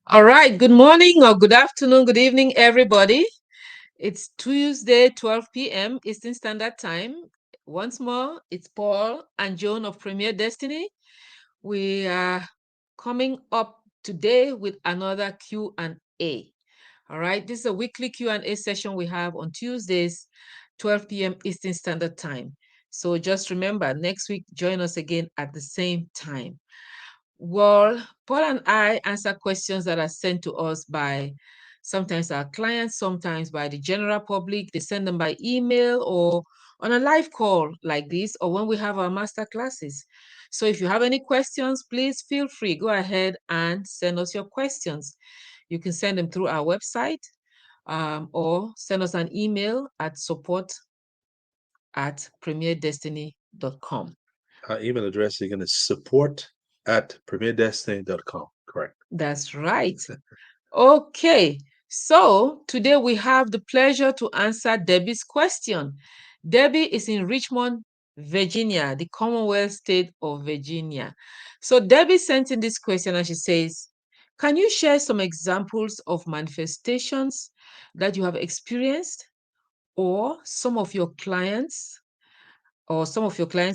All right. Good morning or good afternoon, good evening, everybody. It's Tuesday, 12 p.m. Eastern Standard Time. Once more, it's Paul and Joan of Premier Destiny. We are coming up today with another Q&A. All right. This is a weekly Q&A session we have on Tuesdays, 12 p.m. Eastern Standard Time. So just remember, next week, join us again at the same time. Well, Paul and I answer questions that are sent to us by sometimes our clients, sometimes by the general public. They send them by email or on a live call like this, or when we have our master classes. So if you have any questions, please feel free. Go ahead and send us your questions. You can send them through our website or send us an email at support@premierdestiny.com. Our email address again is support@premierdestiny.com. Correct. That's right. Okay, so today we have the pleasure to answer Debbie's question. Debbie is in Richmond, Virginia, the Commonwealth state of Virginia. So Debbie sent in this question and she says, can you share some examples of manifestations that you have experienced or some of your clients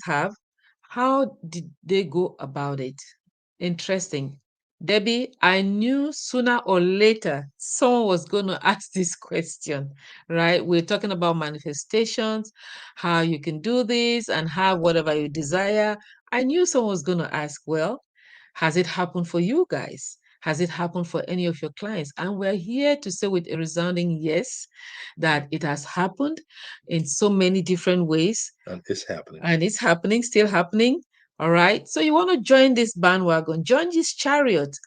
have? How did they go about it? Interesting. Debbie, I knew sooner or later someone was going to ask this question, right? We're talking about manifestations, how you can do this and have whatever you desire. I knew someone was going to ask, well, has it happened for you guys? Has it happened for any of your clients? And we're here to say with a resounding yes that it has happened in so many different ways. And it's happening. And it's happening, still happening. All right. So you want to join this bandwagon, join this chariot,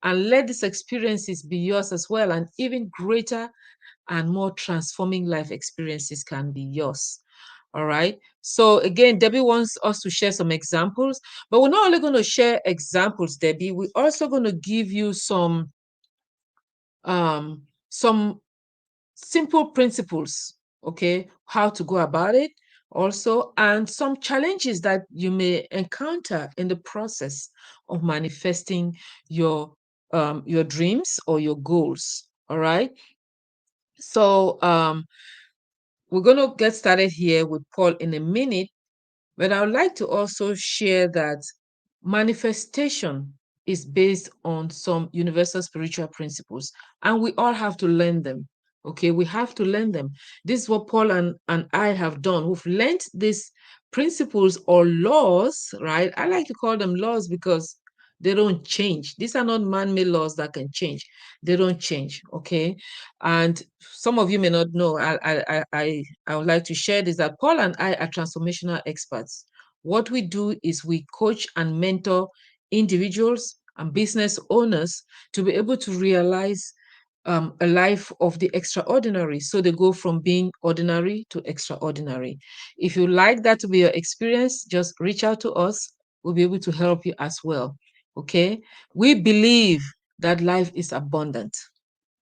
and let these experiences be yours as well. And even greater and more transforming life experiences can be yours. All right. So again, Debbie wants us to share some examples, but we're not only going to share examples, Debbie. We're also going to give you some simple principles, okay, how to go about it also, and some challenges that you may encounter in the process of manifesting your dreams or your goals. All right. So we're going to get started here with Paul in a minute, but I would like to also share that manifestation is based on some universal spiritual principles, and we all have to learn them. Okay, we have to learn them. This is what Paul and I have done. We've learned these principles or laws, right? I like to call them laws because they don't change. These are not man-made laws that can change. They don't change. Okay. And some of you may not know. I would like to share this that Paul and I are transformational experts. What we do is we coach and mentor individuals and business owners to be able to realize a life of the extraordinary. So they go from being ordinary to extraordinary. If you like that to be your experience, just reach out to us. We'll be able to help you as well. Okay. We believe that life is abundant.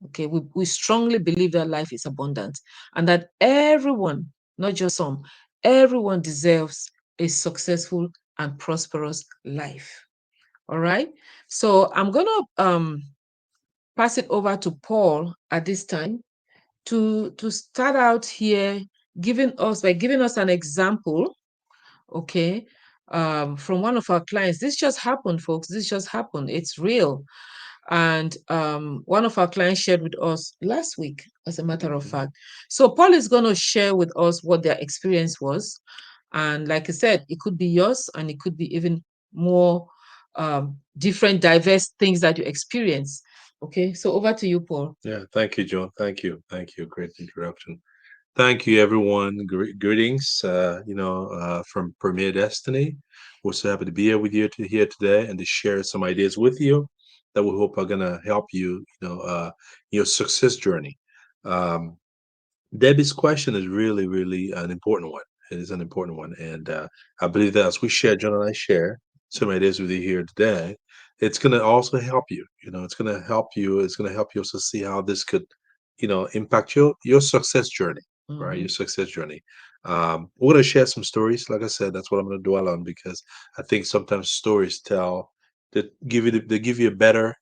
Okay. We strongly believe that life is abundant and that everyone, not just some, everyone deserves a successful and prosperous life. All right. So I'm going to pass it over to Paul at this time to start out here, giving us an example, okay, from one of our clients. This just happened, folks. This just happened. It's real. And one of our clients shared with us last week, as a matter of fact. So Paul is going to share with us what their experience was. And like I said, it could be yours and it could be even more different, diverse things that you experience. Okay, so over to you, Paul. Yeah. Thank you, Joan. Thank you. Thank you. Great introduction. Thank you, everyone. Greetings, from Premier Destiny. We're so happy to be here with you here today and to share some ideas with you that we hope are going to help you, your success journey. Um, Debbie's question is really, really an important one. It is an important one, and I believe that as we share, John and I share some ideas with you here today, it's going to also help you. It's going to help you. It's going to help you also see how this could, impact your success journey, right? Your success journey. We're going to share some stories. Like I said, that's what I'm going to dwell on because I think sometimes stories tell that they give you a better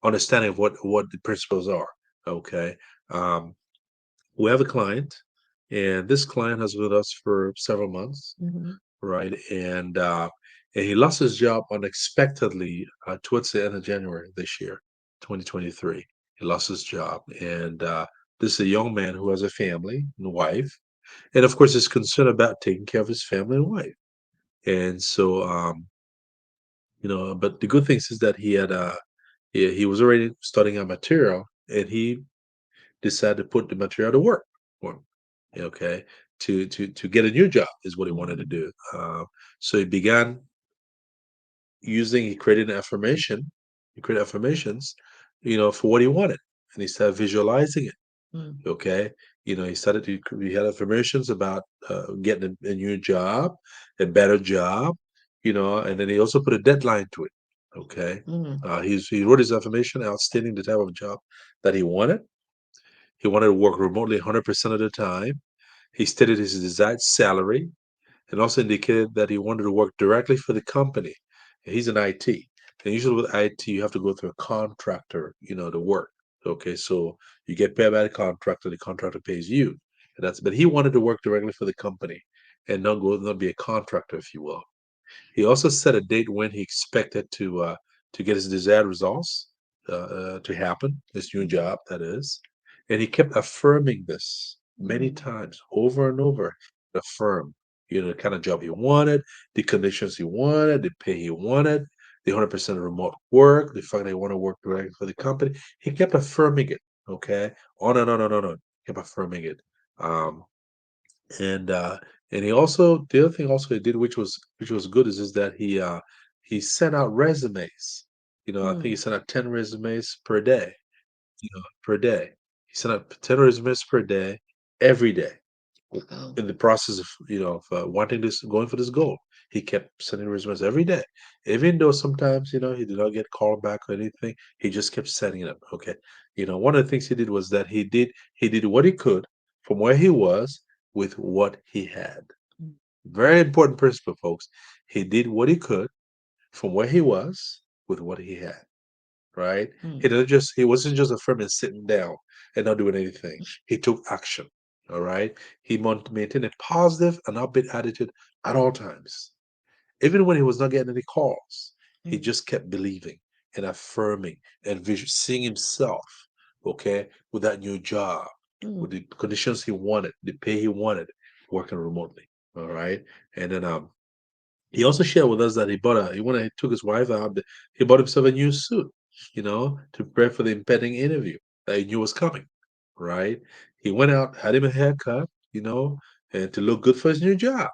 understanding of what the principles are. Okay, um, we have a client, and this client has been with us for several months, Mhm. right? And he lost his job unexpectedly towards the end of January this year, 2023. He lost his job, and this is a young man who has a family and wife, and of course is concerned about taking care of his family and wife. And so, but the good things is that he was already studying a material, and he decided to put the material to work for him. Okay, to get a new job is what he wanted to Mhm. do. So he began using he created an affirmation. He created affirmations, for what he wanted, and he started visualizing it. Mm. Okay, he started to he had affirmations about getting a new job, a better job, and then he also put a deadline to it. Okay, Mm. he wrote his affirmation out, stating the type of job that he wanted. He wanted to work remotely 100% of the time. He stated his desired salary and also indicated that he wanted to work directly for the company. And he's in IT. And usually with IT, you have to go through a contractor, to work. Okay, so you get paid by the contractor pays you. But he wanted to work directly for the company and not be a contractor, if you will. He also set a date when he expected to get his desired results to happen, his new job, that is. And he kept affirming this many Mm. times, over and over. Affirm, the kind of job he wanted, the conditions he wanted, the pay he wanted, the 100% remote work, the fact that he wanted to work directly for the company. He kept affirming it. Okay, on and on and on and on. Kept affirming it. Um, and he also the other thing also he did, which was good, is that he sent out resumes. I think he Mm. sent out 10 resumes per day. Per day. He sent out 10 resumes per day, every day. Wow. In the process of wanting this, going for this goal, he kept sending resumes every day, even though sometimes he did not get called back or anything. He just kept sending them. Okay, one of the things he did was that he did what he could from where he was with what he had. Mm. Very important principle, folks. He did what he could from where he was with what he had. Right? He Mm. didn't just he wasn't just affirming sitting down and not doing anything. He took action. All right. He maintained a positive and upbeat attitude at all times. Even when he was not getting any calls, he Mm. just kept believing and affirming and seeing himself, okay, with that new job, with Mm. the conditions he wanted, the pay he wanted, working remotely. All right. And then he also shared with us that he took his wife out, he bought himself a new suit, to prepare for the impending interview that he knew was coming, right? He went out, had him a haircut, and to look good for his new job,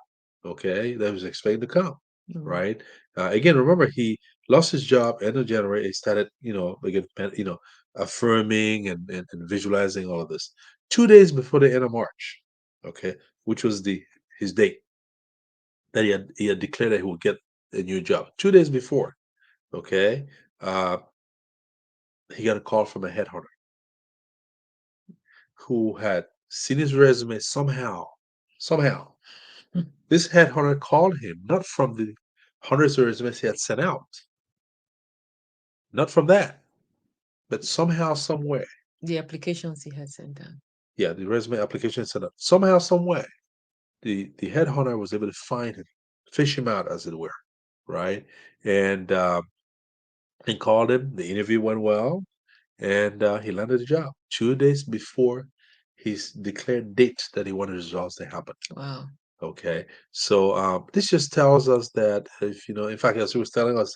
okay, that was expected to come, Mm. right? Again, remember, he lost his job end of January. He started, again, affirming and visualizing all of this 2 days before the end of March, okay, which was his date that he had declared that he would get a new job 2 days before. Okay, uh, he got a call from a headhunter who had seen his resume somehow. Somehow, Mm. this headhunter called him not from the hundreds of resumes he had sent out, not from that, but somehow, somewhere. The applications he had sent down. Yeah, the resume application sent out somehow, somewhere. The headhunter was able to find him, fish him out, as it were, right? And he called him. The interview went well, and he landed the job 2 days before his declared date that he wanted his results to happen. Wow. Okay, so this just tells us that if in fact, as he was telling us,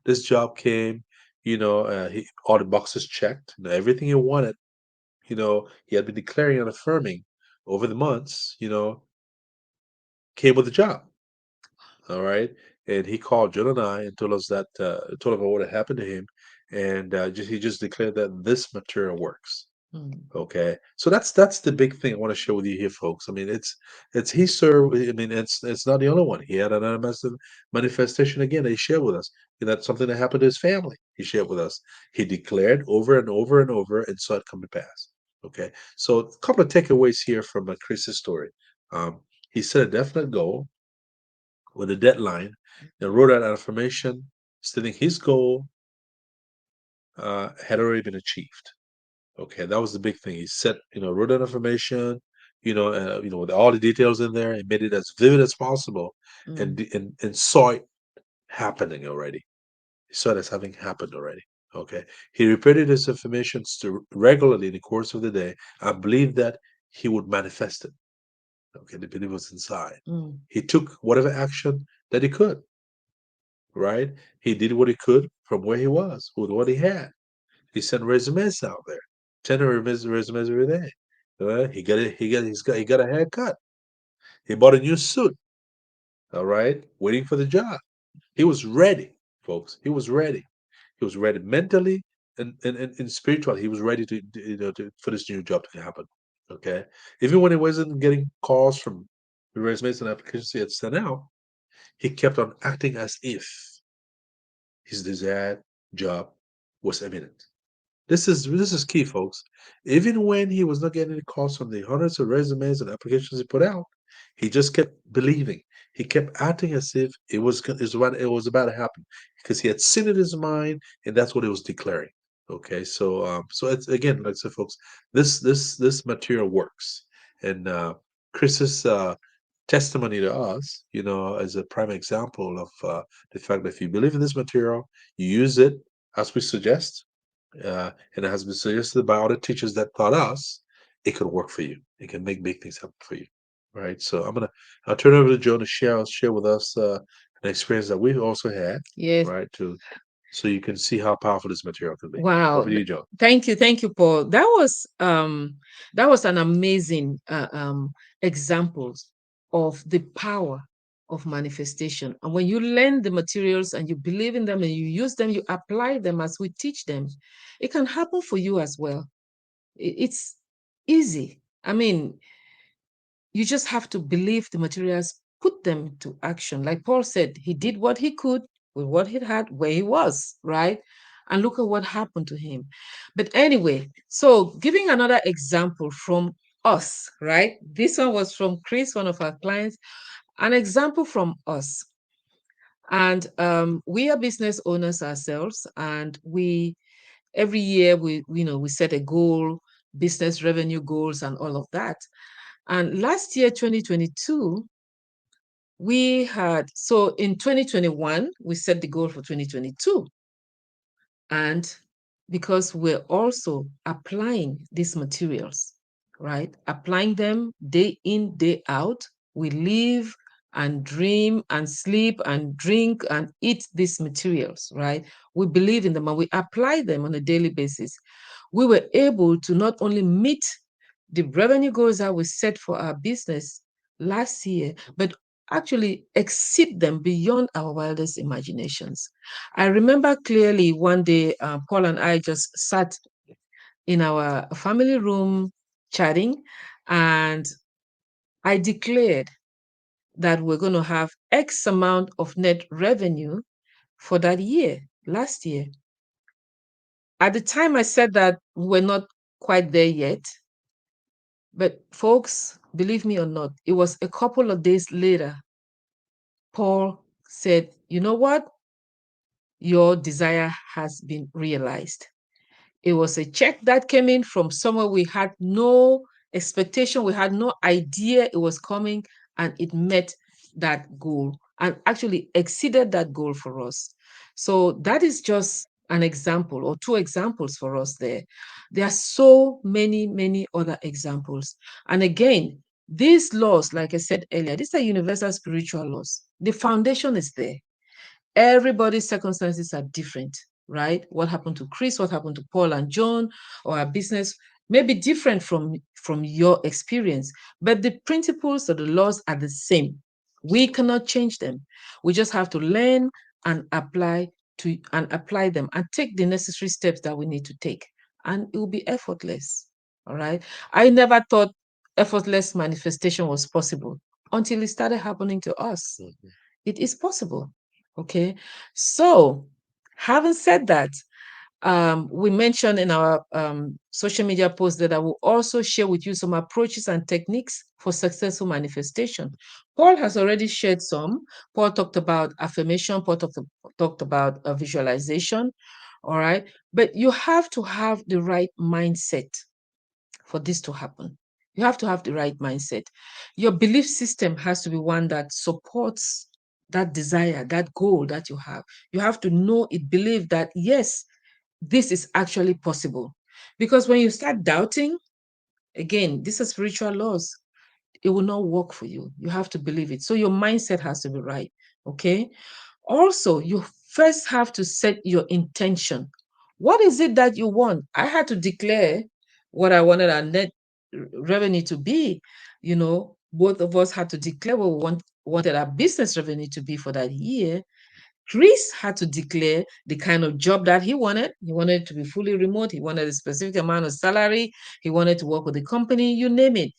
this job came, all the boxes checked, everything he wanted. He had been declaring and affirming over the months. Came with the job. All right, and he called Joan and I and told him what had happened to him, and he just declared that this material works. Mm. Okay, so that's the big thing I want to share with you here, folks. I mean, it's he served. I mean, it's not the only one. He had another massive manifestation again that he shared with us. And that's something that happened to his family. He shared with us. He declared over and over and over and saw it come to pass. Okay, so a couple of takeaways here from Chris's story. Um, he set a definite goal with a deadline and wrote out an affirmation stating his goal had already been achieved. Okay, that was the big thing. He set, wrote down information, with all the details in there, and made it as vivid as possible, and Mm, and saw it happening already. He saw it as having happened already. Okay, he repeated his information regularly in the course of the day. I believe that he would manifest it. Okay, the belief was inside. mm, He took whatever action that he could. Right, he did what he could from where he was with what he had. He sent resumes out there, 10 resumes every day. He got it. He got a haircut. He bought a new suit. All right, waiting for the job. He was ready, folks. He was ready. He was ready mentally and spiritually. He was ready for this new job to happen. Okay, even when he wasn't getting calls from the resumes and applications he had sent out, he kept on acting as if his desired job was imminent. This is key, folks. Even when he was not getting any calls from the hundreds of resumes and applications he put out, he just kept believing. He kept acting as if it was about to happen because he had seen it in his mind, and that's what he was declaring. Okay, so it's again, like I said, folks, this material works, and Chris's testimony to us, as a prime example of the fact that if you believe in this material, you use it as we suggest, and it has been suggested by other teachers that taught us, it could work for you. It can make big things happen for you, right? So I'll turn it over to Joe to share with us an experience that we've also had, yes. right? So you can see how powerful this material can be. Wow. Over to you, Joe. Thank you, Paul. That was an amazing examples of the power of manifestation. And when you learn the materials and you believe in them and you use them, you apply them as we teach them, it can happen for you as well. It's easy. I mean, you just have to believe the materials, put them to action. Like Paul said, he did what he could with what he had where he was, right? And look at what happened to him. But anyway, so giving another example from us, right? This one was from Chris, one of our clients, an example from us. And we are business owners ourselves, and we every year we set a goal, business revenue goals, and all of that. And last year, 2022, we had, so in 2021, we set the goal for 2022. And because we're also applying these materials, right? Applying them day in, day out. We live and dream and sleep and drink and eat these materials, right? We believe in them and we apply them on a daily basis. We were able to not only meet the revenue goals that we set for our business last year, but actually exceed them beyond our wildest imaginations. I remember clearly one day, Paul and I just sat in our family room chatting, and I declared that we're going to have X amount of net revenue for that year, last year. At the time I said that, we're not quite there yet. But folks, believe me or not, it was a couple of days later, Paul said, you know what? Your desire has been realized. It was a check that came in from somewhere we had no expectation, we had no idea it was coming, and it met that goal and actually exceeded that goal for us. So that is just an example or two examples for us there. There are so many, many other examples. And again, these laws, like I said earlier, these are universal spiritual laws. The foundation is there. Everybody's circumstances are different, right? What happened to Chris, what happened to Paul and John, or our business may be different from your experience, but the principles of the laws are the same. We cannot change them. We just have to learn and apply them and take the necessary steps that we need to take. And it will be effortless. All right. I never thought effortless manifestation was possible until it started happening to us. Mhm. It is possible. Okay. So, having said that, we mentioned in our social media post that I will also share with you some approaches and techniques for successful manifestation. Paul has already shared some. Paul talked about affirmation, Paul talked about visualization. All right. But you have to have the right mindset for this to happen. You have to have the right mindset. Your belief system has to be one that supports that desire, that goal that you have. You have to know it, believe that, yes, this is actually possible. Because when you start doubting, again, these are spiritual laws. It will not work for you. You have to believe it. So your mindset has to be right. Okay. Also, you first have to set your intention. What is it that you want? I had to declare what I wanted our net revenue to be. Both of us had to declare what wanted our business revenue to be for that year. Chris had to declare the kind of job that he wanted. He wanted it to be fully remote. He wanted a specific amount of salary. He wanted to work with the company, you name it.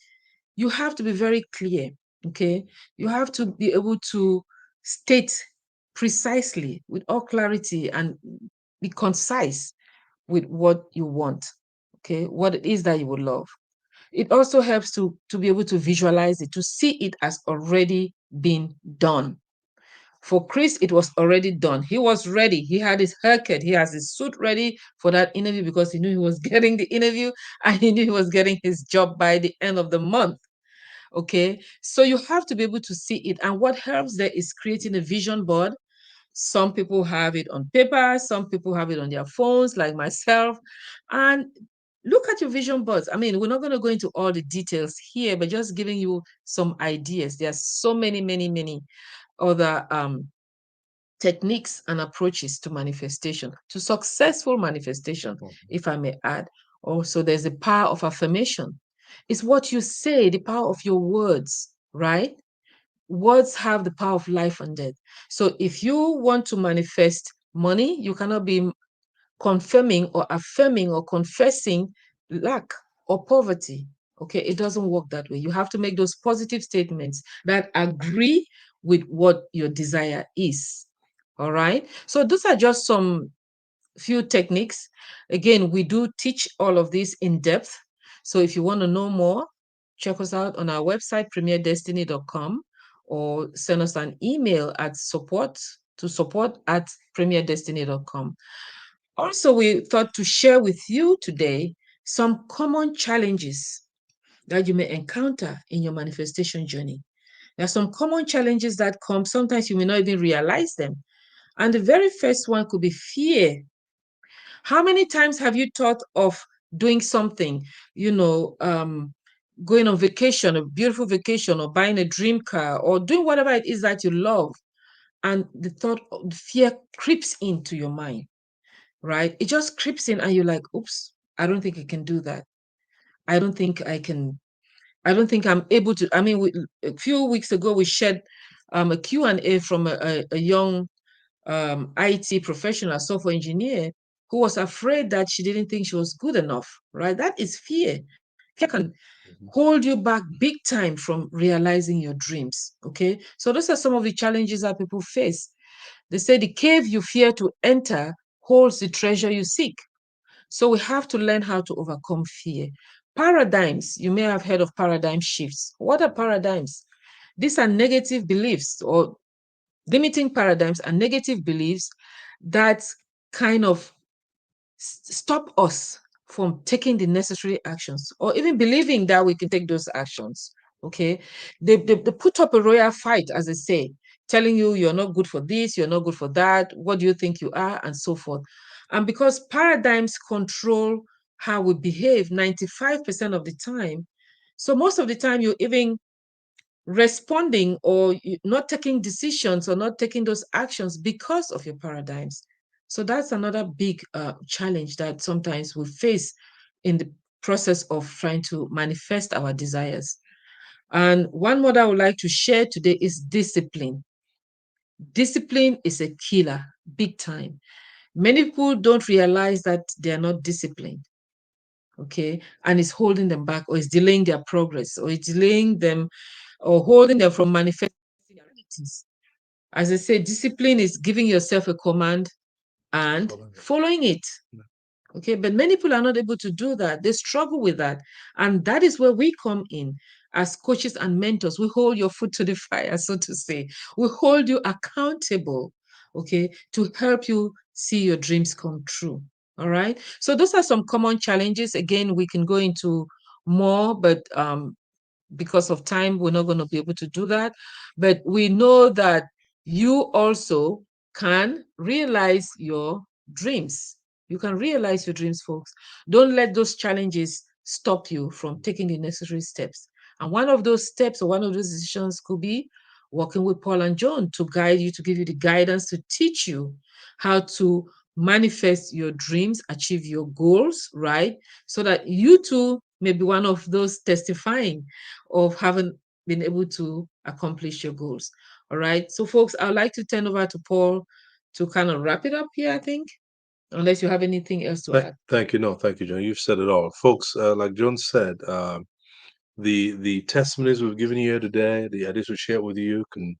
You have to be very clear, okay? You have to be able to state precisely with all clarity and be concise with what you want, okay? What it is that you would love. It also helps to be able to visualize it, to see it as already been done. For Chris, it was already done. He was ready. He had his haircut. He has his suit ready for that interview because he knew he was getting the interview and he knew he was getting his job by the end of the month. Okay, so you have to be able to see it. And what helps there is creating a vision board. Some people have it on paper, some people have it on their phones, like myself. And look at your vision boards. I mean, we're not going to go into all the details here, but just giving you some ideas. There are so many, many, many other techniques and approaches to manifestation, to successful manifestation, if I may add. Also, there's the power of affirmation. It's what you say, the power of your words, right? Words have the power of life and death. So if you want to manifest money, you cannot be confirming or affirming or confessing lack or poverty. Okay, it doesn't work that way. You have to make those positive statements that agree with what your desire is. All right. So those are just some few techniques. Again, we do teach all of this in depth. So if you want to know more, check us out on our website, premierdestiny.com, or send us an email at support at premierdestiny.com. Also, we thought to share with you today some common challenges that you may encounter in your manifestation journey. There are some common challenges that come. Sometimes you may not even realize them. And the very first one could be fear. How many times have you thought of doing something, you know, going on vacation, a beautiful vacation, or buying a dream car, or doing whatever it is that you love, and the thought of fear creeps into your mind, right? It just creeps in, and you're like, oops, I don't think I can do that. I don't think I can. I don't think I'm able to. I mean, a few weeks ago, we shared a Q&A from a young IT professional, software engineer, who was afraid that she didn't think she was good enough, right? That is fear. Fear can hold you back big time from realizing your dreams, okay? So those are some of the challenges that people face. They say the cave you fear to enter holds the treasure you seek. So we have to learn how to overcome fear. Paradigms, you may have heard of paradigm shifts. What are paradigms? These are negative beliefs or limiting paradigms and negative beliefs that kind of stop us from taking the necessary actions or even believing that we can take those actions. Okay. They put up a royal fight, as they say, telling you you're not good for this, you're not good for that, what do you think you are, and so forth. And because paradigms control how we behave 95% of the time, so most of the time you even responding or not taking decisions or not taking those actions because of your paradigms. So that's another big challenge that sometimes we face in the process of trying to manifest our desires. And one more that I would like to share today is discipline. Discipline is a killer, big time. Many people don't realize that they are not disciplined, okay, and it's holding them back or it's delaying their progress or it's delaying them or holding them from manifesting their abilities. As I say, discipline is giving yourself a command and following it. Okay, but many people are not able to do that. They struggle with that. And that is where we come in as coaches and mentors. We hold your foot to the fire, so to say. We hold you accountable, okay, to help you see your dreams come true. All right. So those are some common challenges. Again, we can go into more, but because of time, we're not going to be able to do that. But we know that you also can realize your dreams. You can realize your dreams, folks. Don't let those challenges stop you from taking the necessary steps. And one of those steps or one of those decisions could be working with Paul and Joan to guide you, to give you the guidance, to teach you how to manifest your dreams, achieve your goals, right? So that you too may be one of those testifying of having been able to accomplish your goals. All right. So, folks, I'd like to turn over to Paul to kind of wrap it up here, I think, unless you have anything else to add. Thank you. No, thank you, John. You've said it all, folks. Like John said, the testimonies we've given you here today, the ideas we shared with you, can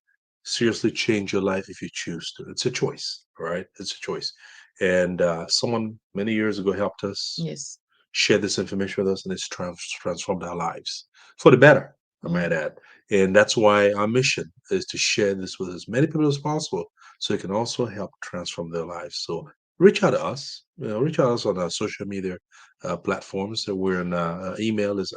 seriously change your life if you choose to. It's a choice, all right? It's a choice. And someone many years ago helped us Yes. share this information with us, and it's transformed our lives for the better, I might Mm. add. And that's why our mission is to share this with as many people as possible, so it can also help transform their lives. So reach out to us. Reach out to us on our social media platforms. So we're in email is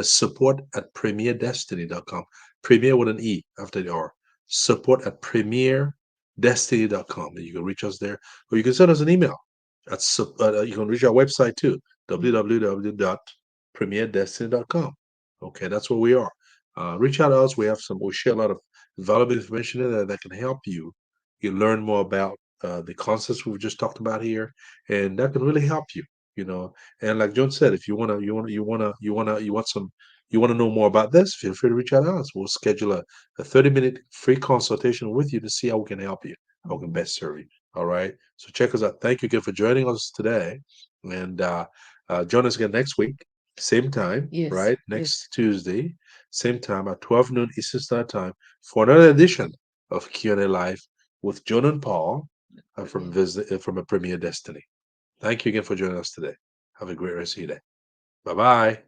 support at premierdestiny.com. Premier with an E after the R. Support at premierdestiny.com. And you can reach us there, or you can send us an email. You can reach our website too, Mm. www.premierdestiny.com. Okay, that's where we are. Reach out to us. We share a lot of valuable information in there that can help you. You learn more about the concepts we've just talked about here, and that can really help you. You know, and like John said, if you want to know more about this, feel free to reach out to us. We'll schedule a 30-minute free consultation with you to see how we can help you, how we can Mhm. best serve you. All right. So check us out. Thank you again for joining us today. And join us again next week, same time, Yes. right? Yes. Next Tuesday, same time at 12 noon Eastern Standard Time for another edition of Q&A Live with Joan and Paul Yeah. from a Premier Destiny. Thank you again for joining us today. Have a great rest of your day. Bye bye.